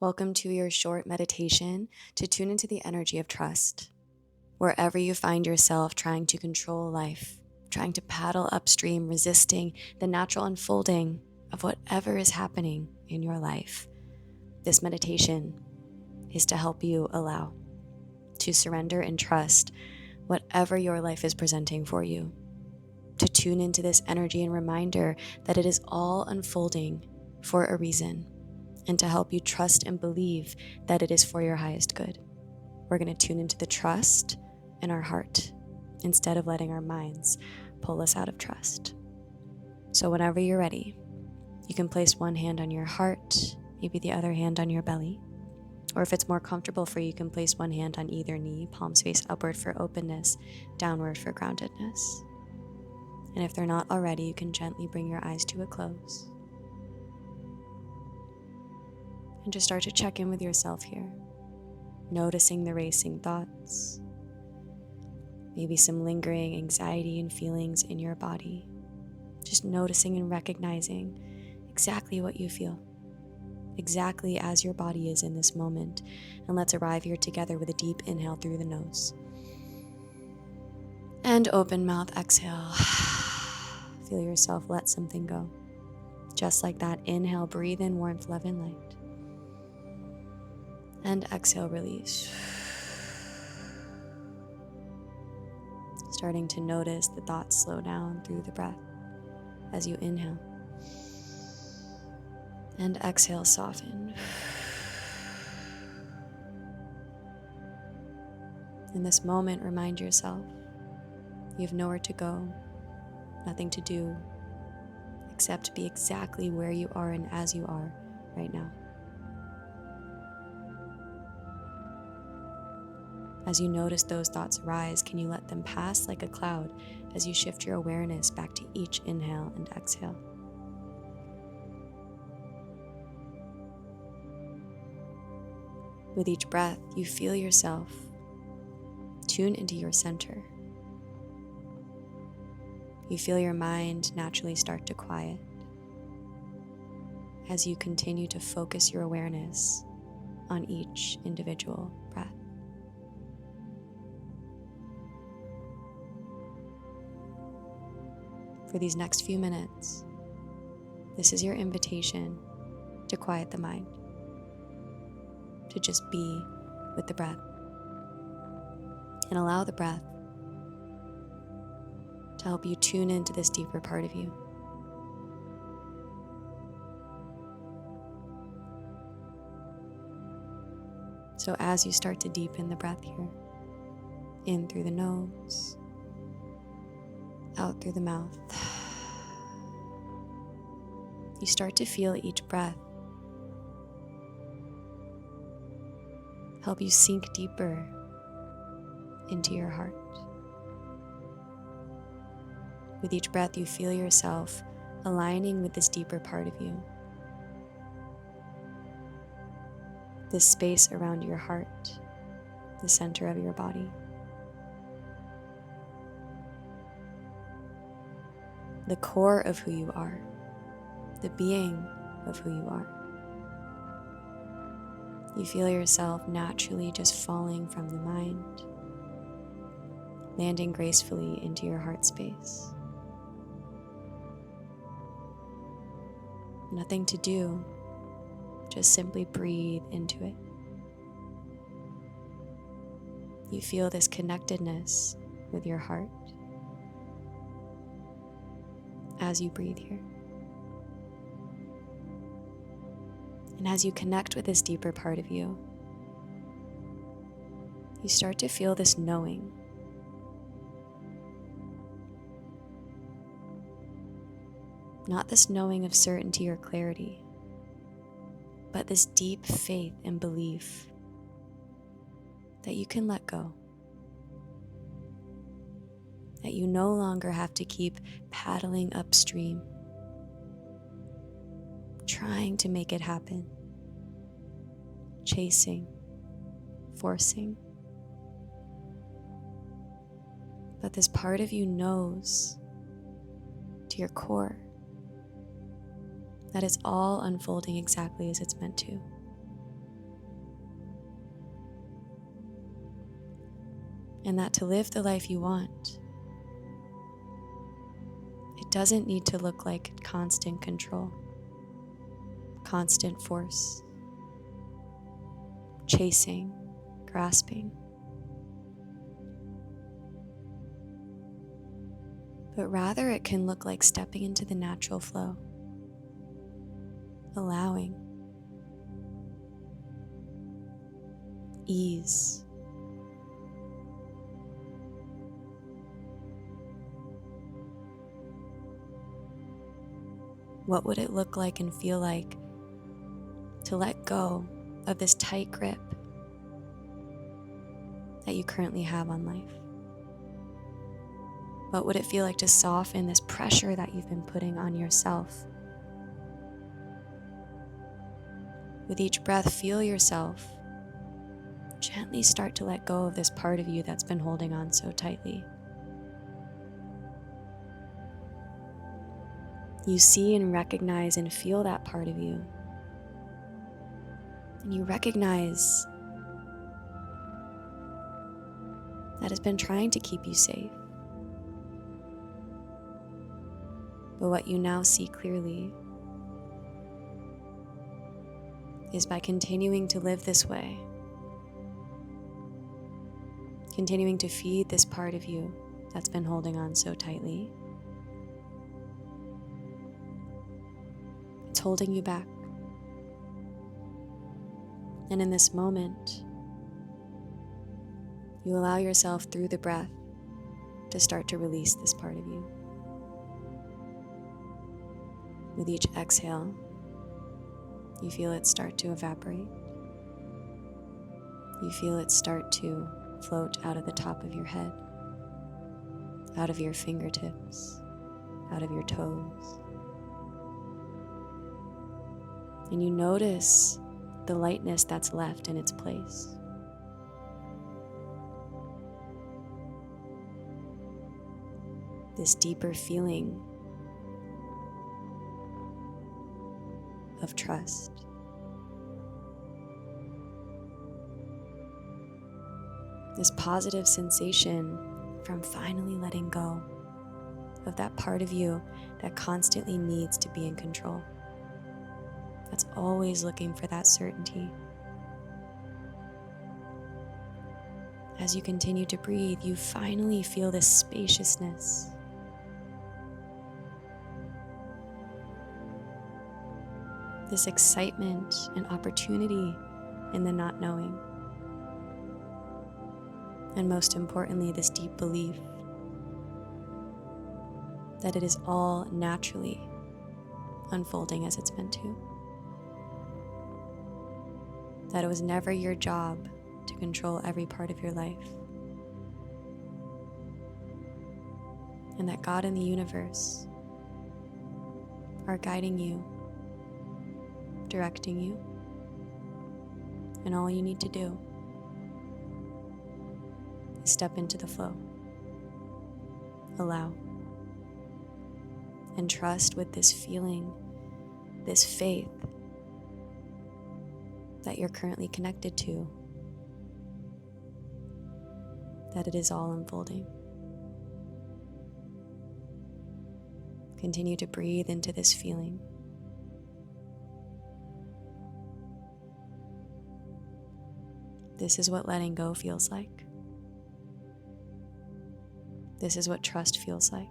Welcome to your short meditation to tune into the energy of trust. Wherever you find yourself trying to control life, trying to paddle upstream, resisting the natural unfolding of whatever is happening in your life, this meditation is to help you allow, to surrender and trust whatever your life is presenting for you, to tune into this energy and reminder that it is all unfolding for a reason, and to help you trust and believe that it is for your highest good. We're going to tune into the trust in our heart instead of letting our minds pull us out of trust. So whenever you're ready, you can place one hand on your heart, maybe the other hand on your belly. Or if it's more comfortable for you, you can place one hand on either knee, palms face upward for openness, downward for groundedness. And if they're not already, you can gently bring your eyes to a close. And just start to check in with yourself here, noticing the racing thoughts, maybe some lingering anxiety and feelings in your body. Just noticing and recognizing exactly what you feel, exactly as your body is in this moment. And let's arrive here together with a deep inhale through the nose. And open mouth, exhale. Feel yourself let something go. Just like that, inhale, breathe in warmth, love, and light. And exhale, release. Starting to notice the thoughts slow down through the breath as you inhale. And exhale, soften. In this moment, remind yourself you have nowhere to go, nothing to do, except be exactly where you are and as you are right now. As you notice those thoughts rise, can you let them pass like a cloud as you shift your awareness back to each inhale and exhale? With each breath, you feel yourself tune into your center. You feel your mind naturally start to quiet as you continue to focus your awareness on each individual breath. For these next few minutes, this is your invitation to quiet the mind, to just be with the breath, and allow the breath to help you tune into this deeper part of you. So as you start to deepen the breath here, in through the nose, out through the mouth, you start to feel each breath help you sink deeper into your heart. With each breath, you feel yourself aligning with this deeper part of you, this space around your heart, the center of your body. The core of who you are, the being of who you are. You feel yourself naturally just falling from the mind, landing gracefully into your heart space. Nothing to do, just simply breathe into it. You feel this connectedness with your heart as you breathe here. And as you connect with this deeper part of you, you start to feel this knowing. Not this knowing of certainty or clarity, but this deep faith and belief that you can let go. That you no longer have to keep paddling upstream, trying to make it happen, chasing, forcing. But this part of you knows to your core that it's all unfolding exactly as it's meant to. And that to live the life you want, it doesn't need to look like constant control, constant force, chasing, grasping. But rather it can look like stepping into the natural flow, allowing ease, what would it look like and feel like to let go of this tight grip that you currently have on life? What would it feel like to soften this pressure that you've been putting on yourself? With each breath, feel yourself gently start to let go of this part of you that's been holding on so tightly. You see and recognize and feel that part of you. And you recognize that it's been trying to keep you safe. But what you now see clearly is by continuing to live this way, continuing to feed this part of you that's been holding on so tightly, it's holding you back. And in this moment, you allow yourself through the breath to start to release this part of you. With each exhale, you feel it start to evaporate. You feel it start to float out of the top of your head, out of your fingertips, out of your toes. And you notice the lightness that's left in its place. This deeper feeling of trust. This positive sensation from finally letting go of that part of you that constantly needs to be in control. That's always looking for that certainty. As you continue to breathe, you finally feel this spaciousness. This excitement and opportunity in the not knowing. And most importantly, this deep belief that it is all naturally unfolding as it's meant to. That it was never your job to control every part of your life. And that God and the universe are guiding you, directing you, and all you need to do is step into the flow, allow, and trust with this feeling, this faith that you're currently connected to, that it is all unfolding. Continue to breathe into this feeling. This is what letting go feels like. This is what trust feels like.